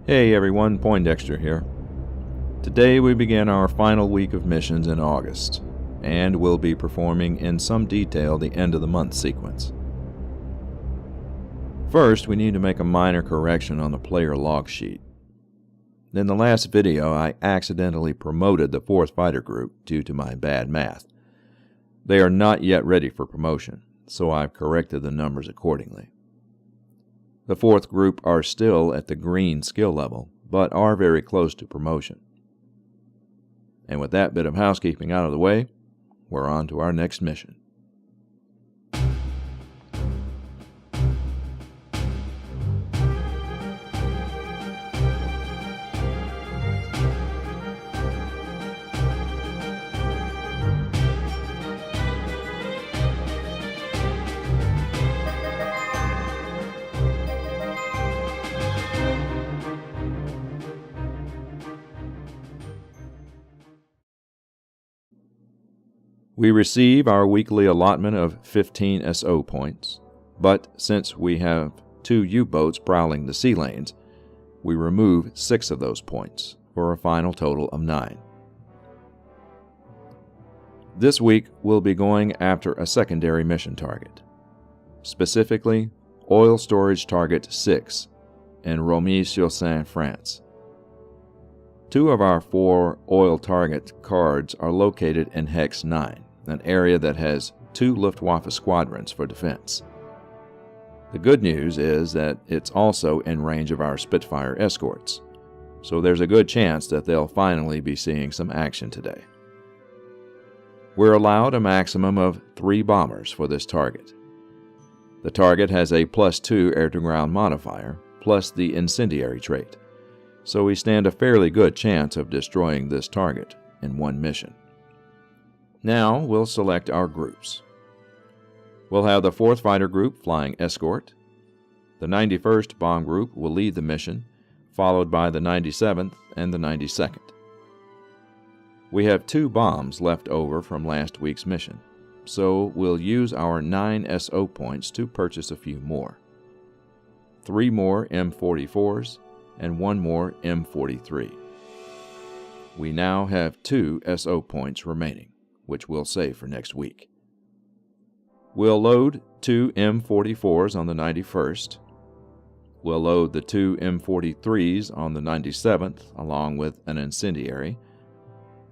Hey everyone, Poindexter here. Today we begin our final week of missions in August, and we'll be performing in some detail the end of the month sequence. First, we need to make a minor correction on the player log sheet. In the last video, I accidentally promoted the 4th Fighter Group due to my bad math. They are not yet ready for promotion, so I've corrected the numbers accordingly. The 4th Group are still at the green skill level, but are very close to promotion. And with that bit of housekeeping out of the way, we're on to our next mission. We receive our weekly allotment of 15 SO points, but since we have 2 U-boats prowling the sea lanes, we remove 6 of those points for a final total of 9. This week we'll be going after a secondary mission target, specifically Oil Storage Target 6 in Romilly-sur-Seine, France. 2 of our 4 oil target cards are located in Hex 9, an area that has 2 Luftwaffe squadrons for defense. The good news is that it's also in range of our Spitfire escorts, so there's a good chance that they'll finally be seeing some action today. We're allowed a maximum of 3 bombers for this target. The target has a +2 air-to-ground modifier, plus the incendiary trait, so we stand a fairly good chance of destroying this target in one mission. Now we'll select our groups. We'll have the 4th Fighter Group flying escort. The 91st Bomb Group will lead the mission, followed by the 97th and the 92nd. We have 2 bombs left over from last week's mission, so we'll use our 9 SO points to purchase a few more. 3 more M44s and 1 more M43. We now have 2 SO points remaining, which we'll save for next week. We'll load 2 M44s on the 91st. We'll load the 2 M43s on the 97th, along with an incendiary,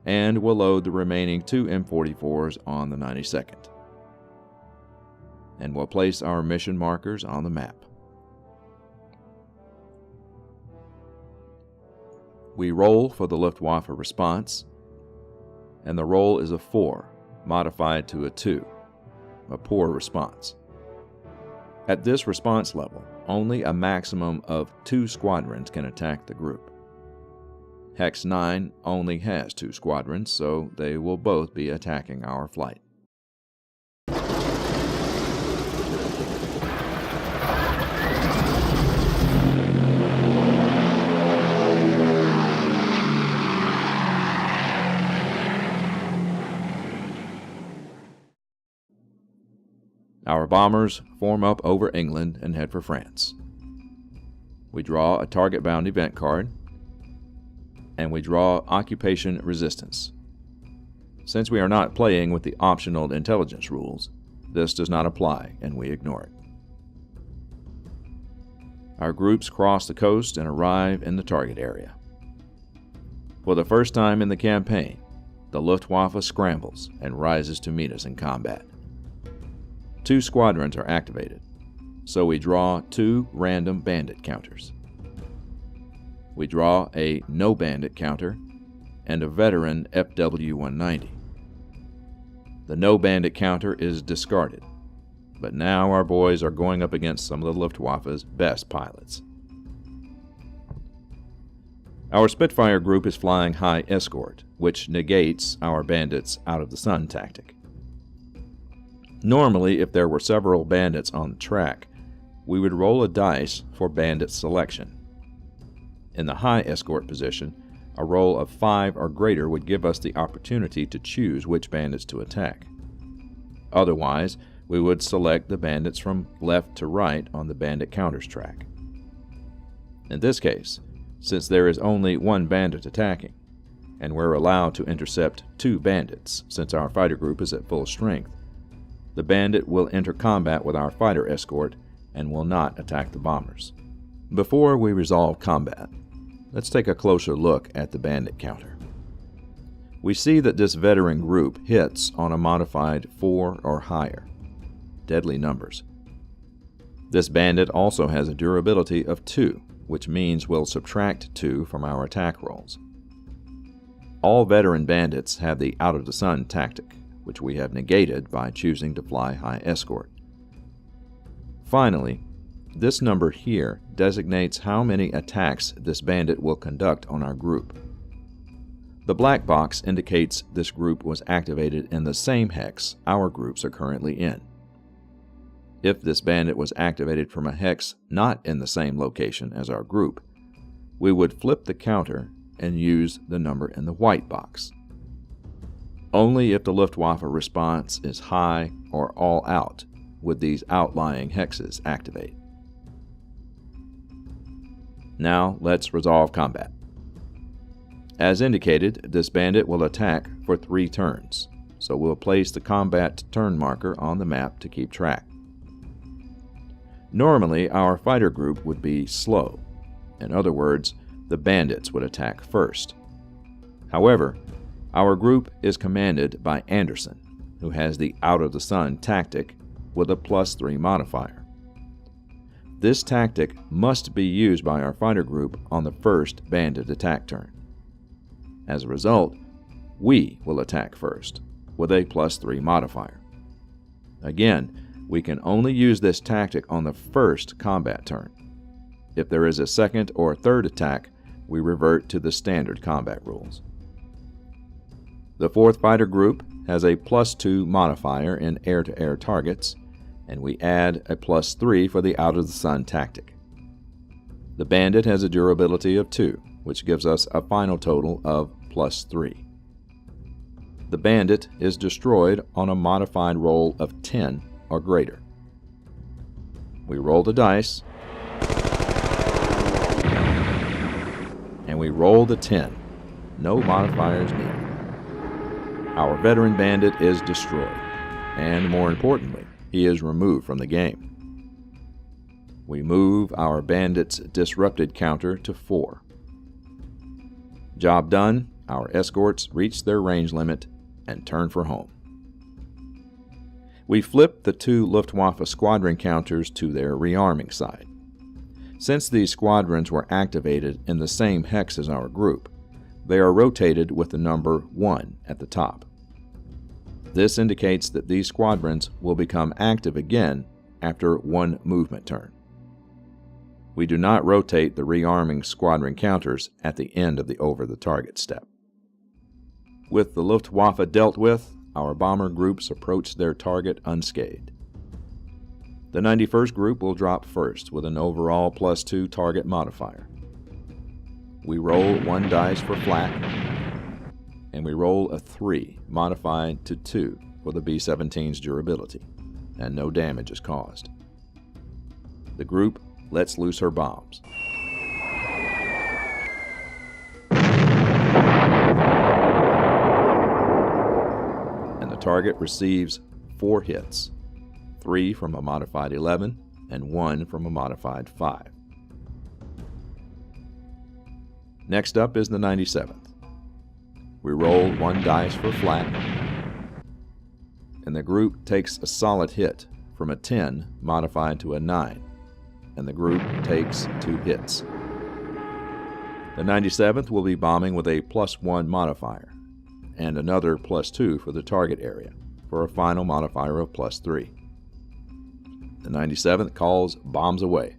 and we'll load the remaining 2 M44s on the 92nd. And we'll place our mission markers on the map. We roll for the Luftwaffe response, and the roll is a 4, modified to a 2, a poor response. At this response level, only a maximum of 2 squadrons can attack the group. Hex 9 only has 2 squadrons, so they will both be attacking our flight. Our bombers form up over England and head for France. We draw a target-bound event card, and we draw occupation resistance. Since we are not playing with the optional intelligence rules, this does not apply, and we ignore it. Our groups cross the coast and arrive in the target area. For the first time in the campaign, the Luftwaffe scrambles and rises to meet us in combat. 2 squadrons are activated, so we draw 2 random bandit counters. We draw a no bandit counter and a veteran FW-190. The no bandit counter is discarded, but now our boys are going up against some of the Luftwaffe's best pilots. Our Spitfire group is flying high escort, which negates our bandits out of the sun tactic. Normally, if there were several bandits on the track, we would roll a dice for bandit selection. In the high escort position, a roll of 5 or greater would give us the opportunity to choose which bandits to attack. Otherwise, we would select the bandits from left to right on the bandit counters track. In this case, since there is only one bandit attacking, and we're allowed to intercept 2 bandits since our fighter group is at full strength, the bandit will enter combat with our fighter escort and will not attack the bombers. Before we resolve combat, let's take a closer look at the bandit counter. We see that this veteran group hits on a modified 4 or higher, deadly numbers. This bandit also has a durability of 2, which means we'll subtract 2 from our attack rolls. All veteran bandits have the out-of-the-sun tactic, which we have negated by choosing to fly high escort. Finally, this number here designates how many attacks this bandit will conduct on our group. The black box indicates this group was activated in the same hex our groups are currently in. If this bandit was activated from a hex not in the same location as our group, we would flip the counter and use the number in the white box. Only if the Luftwaffe response is high or all out would these outlying hexes activate. Now let's resolve combat. As indicated, this bandit will attack for 3 turns, so we'll place the combat turn marker on the map to keep track. Normally, our fighter group would be slow. In other words, the bandits would attack first. However, our group is commanded by Anderson, who has the out-of-the-sun tactic with a +3 modifier. This tactic must be used by our fighter group on the first bandit attack turn. As a result, we will attack first with a +3 modifier. Again, we can only use this tactic on the first combat turn. If there is a second or third attack, we revert to the standard combat rules. The 4th fighter group has a +2 modifier in air-to-air targets, and we add a +3 for the out-of-the-sun tactic. The bandit has a durability of 2, which gives us a final total of +3. The bandit is destroyed on a modified roll of 10 or greater. We roll the dice, and we roll the 10. No modifiers needed. Our veteran bandit is destroyed, and more importantly, he is removed from the game. We move our bandit's disrupted counter to 4. Job done, our escorts reach their range limit and turn for home. We flip the 2 Luftwaffe squadron counters to their rearming side. Since these squadrons were activated in the same hex as our group, they are rotated with the number 1 at the top. This indicates that these squadrons will become active again after 1 movement turn. We do not rotate the rearming squadron counters at the end of the over-the-target step. With the Luftwaffe dealt with, our bomber groups approach their target unscathed. The 91st Group will drop first with an overall +2 target modifier. We roll 1 dice for flak, and we roll a 3 modified to 2 for the B-17's durability, and no damage is caused. The group lets loose her bombs. And the target receives 4 hits, 3 from a modified 11 and 1 from a modified 5. Next up is the 97th. We roll 1 dice for flak, and the group takes a solid hit from a 10 modified to a 9, and the group takes 2 hits. The 97th will be bombing with a +1 modifier, and another +2 for the target area, for a final modifier of +3. The 97th calls bombs away.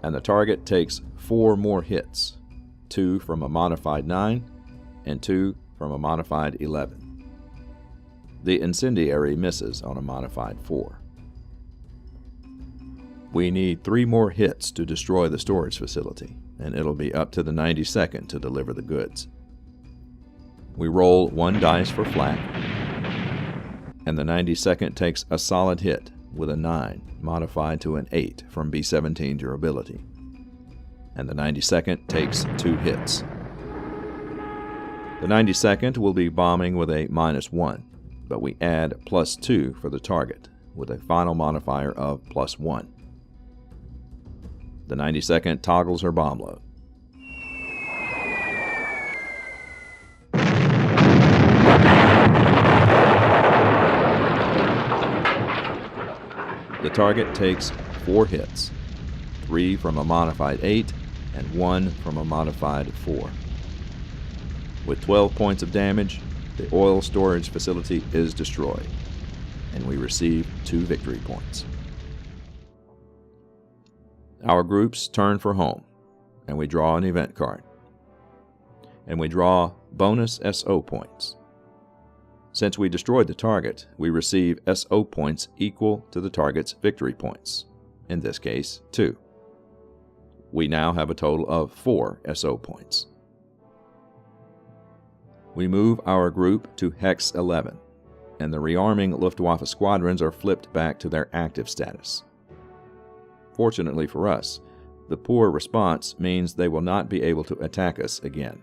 And the target takes 4 more hits, 2 from a modified 9 and 2 from a modified 11. The incendiary misses on a modified 4. We need 3 more hits to destroy the storage facility, and it'll be up to the 92nd to deliver the goods. We roll 1 dice for flak, and the 92nd takes a solid hit with a 9 modified to an 8 from B-17 durability, and the 92nd takes 2 hits. The 92nd will be bombing with a -1, but we add +2 for the target with a final modifier of +1. The 92nd toggles her bomb load. The target takes 4 hits, 3 from a modified 8 and 1 from a modified 4. With 12 points of damage, the oil storage facility is destroyed, and we receive 2 victory points. Our groups turn for home, and we draw an event card. And we draw bonus SO points. Since we destroyed the target, we receive SO points equal to the target's victory points, in this case 2. We now have a total of 4 SO points. We move our group to Hex 11, and the rearming Luftwaffe squadrons are flipped back to their active status. Fortunately for us, the poor response means they will not be able to attack us again.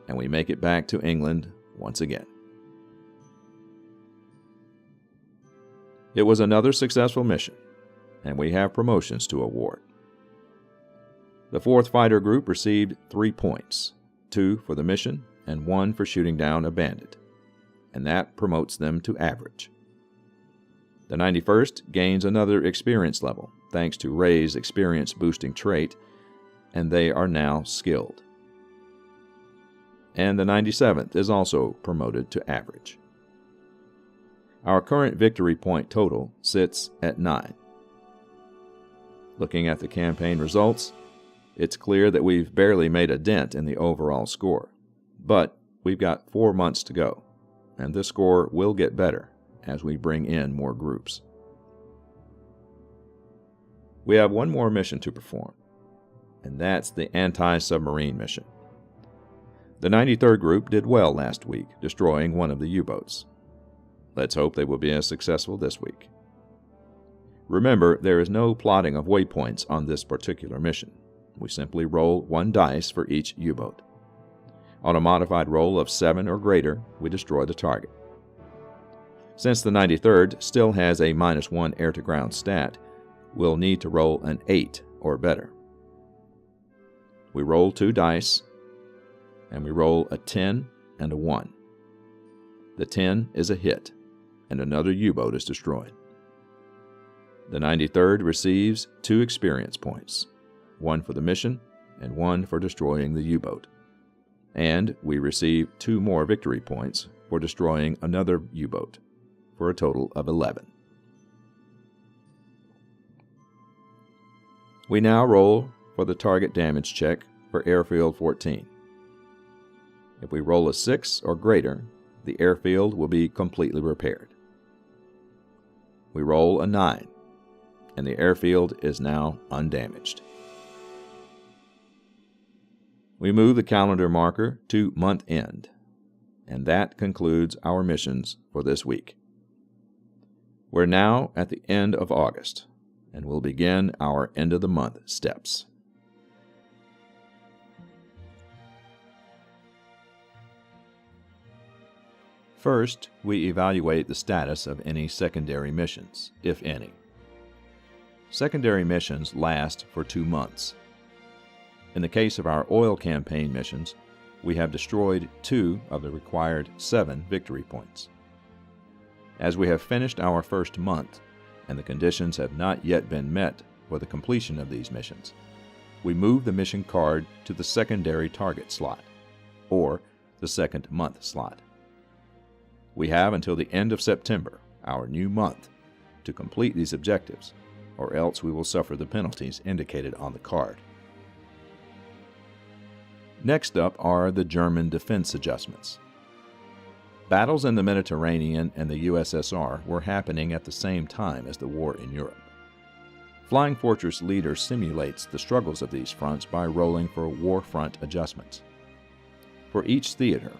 And we make it back to England once again. It was another successful mission, and we have promotions to award. The 4th Fighter Group received 3 points, 2 for the mission and 1 for shooting down a bandit, and that promotes them to average. The 91st gains another experience level thanks to Ray's experience boosting trait, and they are now skilled. And the 97th is also promoted to average. Our current victory point total sits at 9. Looking at the campaign results, it's clear that we've barely made a dent in the overall score, but we've got 4 months to go, and this score will get better as we bring in more groups. We have one more mission to perform, and that's the anti-submarine mission. The 93rd Group did well last week, destroying one of the U-boats. Let's hope they will be as successful this week. Remember, there is no plotting of waypoints on this particular mission. We simply roll 1 dice for each U-boat. On a modified roll of 7 or greater, we destroy the target. Since the 93rd still has a -1 air-to-ground stat, we'll need to roll an 8 or better. We roll 2 dice, and we roll a 10 and a 1. The 10 is a hit, and another U-boat is destroyed. The 93rd receives 2 experience points, 1 for the mission and 1 for destroying the U-boat. And we receive 2 more victory points for destroying another U-boat, for a total of 11. We now roll for the target damage check for Airfield 14. If we roll a 6 or greater, the airfield will be completely repaired. We roll a 9, and the airfield is now undamaged. We move the calendar marker to month end, and that concludes our missions for this week. We're now at the end of August, and we'll begin our end of the month steps. First, we evaluate the status of any secondary missions, if any. Secondary missions last for 2 months. In the case of our oil campaign missions, we have destroyed 2 of the required 7 victory points. As we have finished our first month, and the conditions have not yet been met for the completion of these missions, we move the mission card to the secondary target slot, or the second month slot. We have until the end of September, our new month, to complete these objectives, or else we will suffer the penalties indicated on the card. Next up are the German defense adjustments. Battles in the Mediterranean and the USSR were happening at the same time as the war in Europe. Flying Fortress Leader simulates the struggles of these fronts by rolling for war front adjustments. For each theater,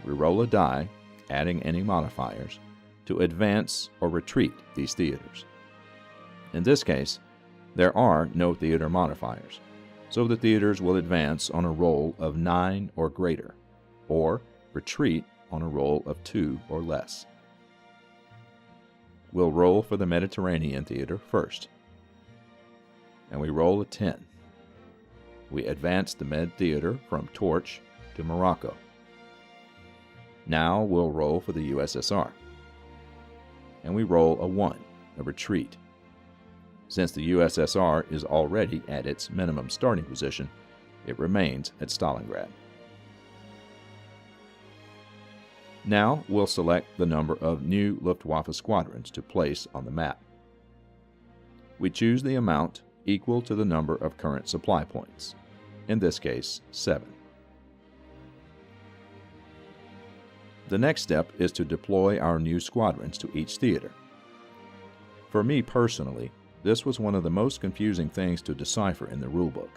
we roll a die, adding any modifiers, to advance or retreat these theaters. In this case, there are no theater modifiers, so the theaters will advance on a roll of 9 or greater, or retreat on a roll of 2 or less. We'll roll for the Mediterranean theater first, and we roll a 10. We advance the Med theater from Torch to Morocco. Now we'll roll for the USSR, and we roll a 1, a retreat. Since the USSR is already at its minimum starting position, it remains at Stalingrad. Now we'll select the number of new Luftwaffe squadrons to place on the map. We choose the amount equal to the number of current supply points, in this case 7. The next step is to deploy our new squadrons to each theater. For me personally, this was one of the most confusing things to decipher in the rulebook,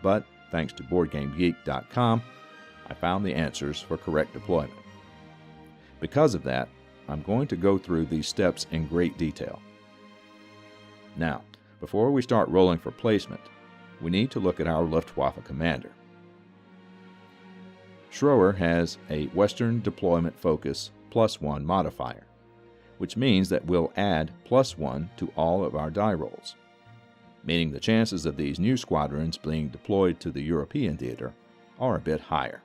but thanks to BoardGameGeek.com, I found the answers for correct deployment. Because of that, I'm going to go through these steps in great detail. Now, before we start rolling for placement, we need to look at our Luftwaffe commander. Schroer has a Western Deployment Focus +1 modifier, which means that we'll add +1 to all of our die rolls, meaning the chances of these new squadrons being deployed to the European theater are a bit higher.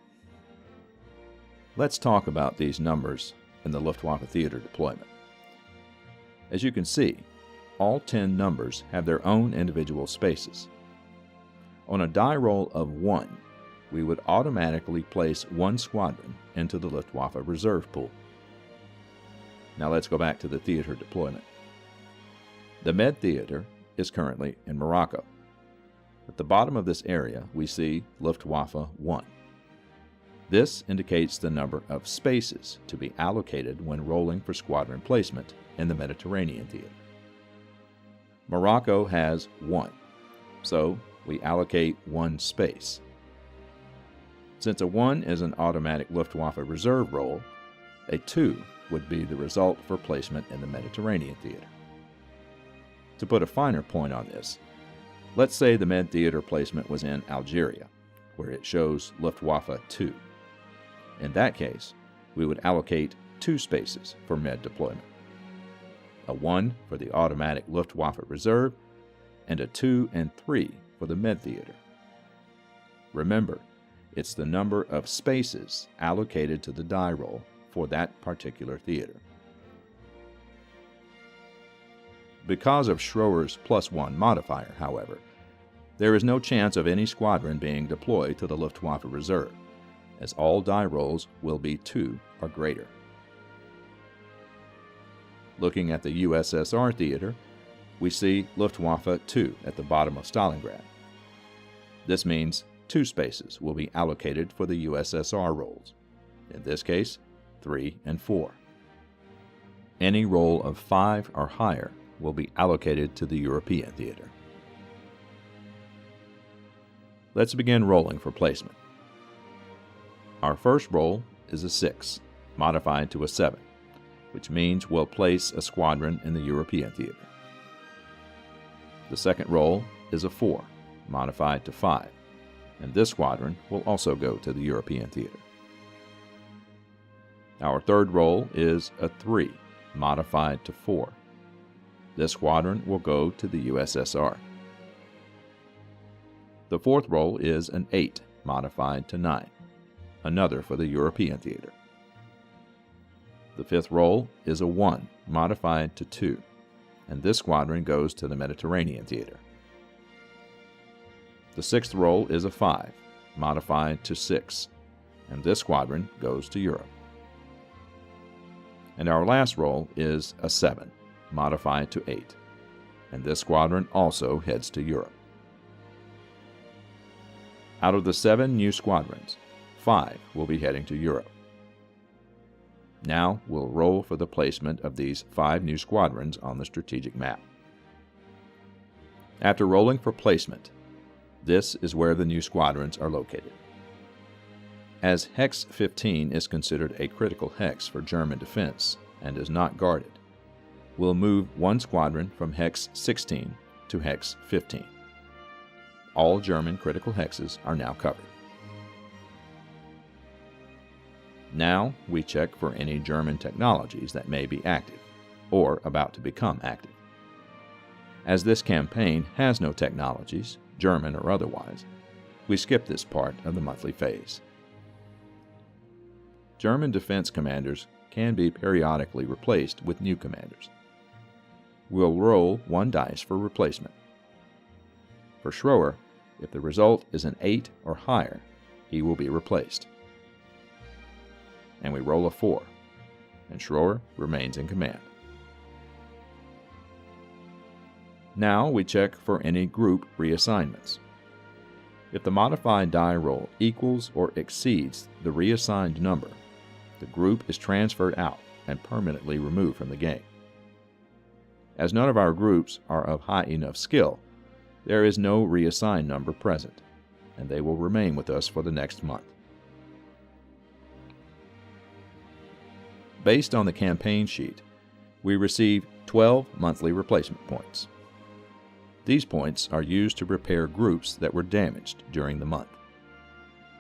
Let's talk about these numbers in the Luftwaffe theater deployment. As you can see, all 10 numbers have their own individual spaces. On a die roll of 1, we would automatically place 1 squadron into the Luftwaffe reserve pool. Now let's go back to the theater deployment. The Med theater is currently in Morocco. At the bottom of this area, we see Luftwaffe 1. This indicates the number of spaces to be allocated when rolling for squadron placement in the Mediterranean theater. Morocco has 1, so we allocate 1 space. Since a 1 is an automatic Luftwaffe reserve roll, a 2 would be the result for placement in the Mediterranean theater. To put a finer point on this, let's say the Med theater placement was in Algeria, where it shows Luftwaffe 2. In that case, we would allocate 2 spaces for Med deployment. A 1 for the automatic Luftwaffe reserve, and a 2 and 3 for the Med theater. Remember, it's the number of spaces allocated to the die roll for that particular theater. Because of Schroer's +1 modifier, however, there is no chance of any squadron being deployed to the Luftwaffe reserve, as all die rolls will be 2 or greater. Looking at the USSR theater, we see Luftwaffe 2 at the bottom of Stalingrad. This means 2 spaces will be allocated for the USSR rolls, in this case 3 and 4. Any roll of 5 or higher will be allocated to the European theater. Let's begin rolling for placement. Our first roll is a 6, modified to a 7, which means we'll place a squadron in the European theater. The second roll is a 4, modified to 5, and this squadron will also go to the European theater. Our third roll is a 3, modified to 4. This squadron will go to the USSR. The fourth roll is an 8, modified to 9, another for the European theater. The fifth roll is a 1, modified to 2, and this squadron goes to the Mediterranean theater. The sixth roll is a 5, modified to 6, and this squadron goes to Europe. And our last roll is a 7, modified to 8, and this squadron also heads to Europe. Out of the 7 new squadrons, 5 will be heading to Europe. Now we'll roll for the placement of these 5 new squadrons on the strategic map. After rolling for placement, this is where the new squadrons are located. As Hex 15 is considered a critical hex for German defense and is not guarded, we'll move one squadron from Hex 16 to Hex 15. All German critical hexes are now covered. Now we check for any German technologies that may be active or about to become active. As this campaign has no technologies, German or otherwise, we skip this part of the monthly phase. German defense commanders can be periodically replaced with new commanders. We'll roll one dice for replacement. For Schroer, if the result is an 8 or higher, he will be replaced. And we roll a 4, and Schroer remains in command. Now we check for any group reassignments. If the modified die roll equals or exceeds the reassigned number, the group is transferred out and permanently removed from the game. As none of our groups are of high enough skill, there is no reassigned number present, and they will remain with us for the next month. Based on the campaign sheet, we receive 12 monthly replacement points. These points are used to repair groups that were damaged during the month.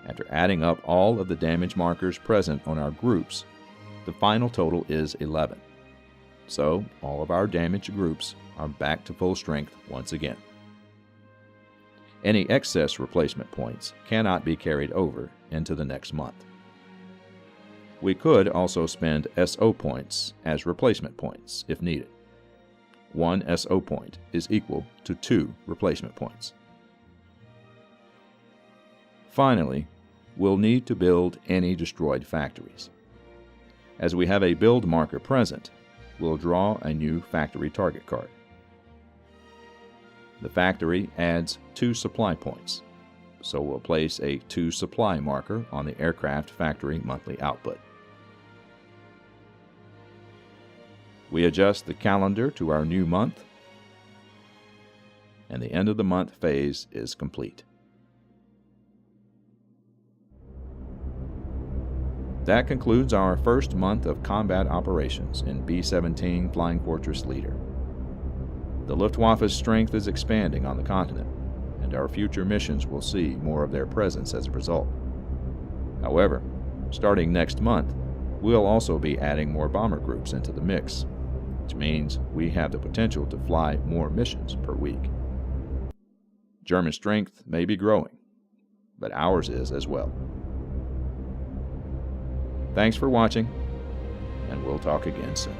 After adding up all of the damage markers present on our groups, the final total is 11. So all of our damaged groups are back to full strength once again. Any excess replacement points cannot be carried over into the next month. We could also spend SO points as replacement points if needed. 1 SO point is equal to 2 replacement points. Finally, we'll need to build any destroyed factories. As we have a build marker present, we'll draw a new factory target card. The factory adds 2 supply points, so we'll place a 2 supply marker on the aircraft factory monthly output. We adjust the calendar to our new month, and the end of the month phase is complete. That concludes our first month of combat operations in B-17 Flying Fortress Leader. The Luftwaffe's strength is expanding on the continent, and our future missions will see more of their presence as a result. However, starting next month, we'll also be adding more bomber groups into the mix, which means we have the potential to fly more missions per week. German strength may be growing, but ours is as well. Thanks for watching, and we'll talk again soon.